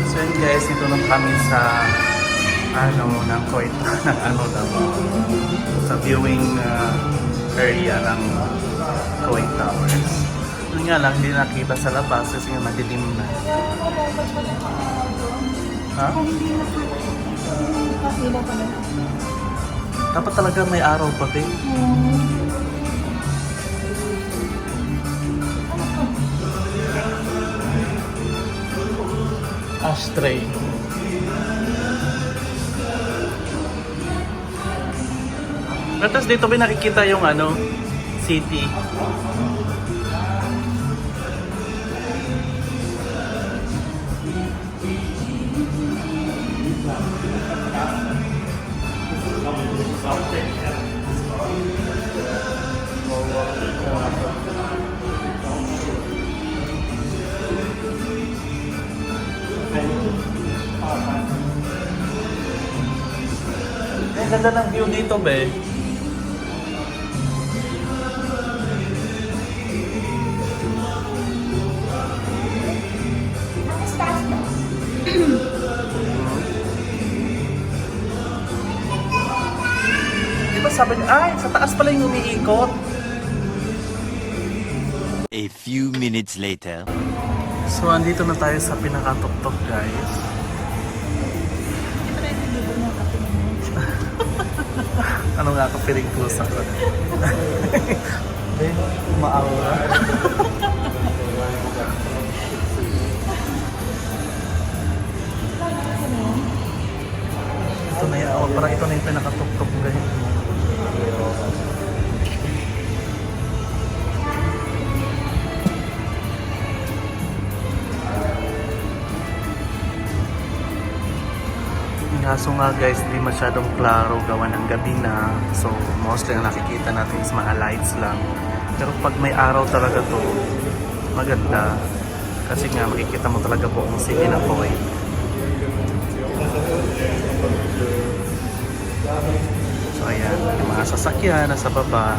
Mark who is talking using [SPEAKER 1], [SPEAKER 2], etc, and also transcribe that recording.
[SPEAKER 1] So yun guys, dito na kami sa ng Kuwait ng sa viewing area ng Kuwait Towers. Yun nga lang, hindi nakita sa labas kasi nga madilim na. Ha? Dapat talaga may araw pa din. Ashtray. Tapos dito ba nakikita yung city? Ang ganda ng view dito, be. Diba sabi niya, ay, sa taas pala yung umiikot.
[SPEAKER 2] A few minutes later.
[SPEAKER 1] So, andito na tayo sa pinakatuktok, guys. Ano nga ka piling pusa ko? Maaura. Ito na yung, parang ito na yung pinakatuktok, guys. Kaso nga guys, hindi masyadong klaro gawa ng gabi na. So mostly ang nakikita natin is mga lights lang. Pero pag may araw talaga to, maganda. Kasi nga makikita mo talaga buong city ng Kuwait. So ayan, yung mga sasakyan nasa baba.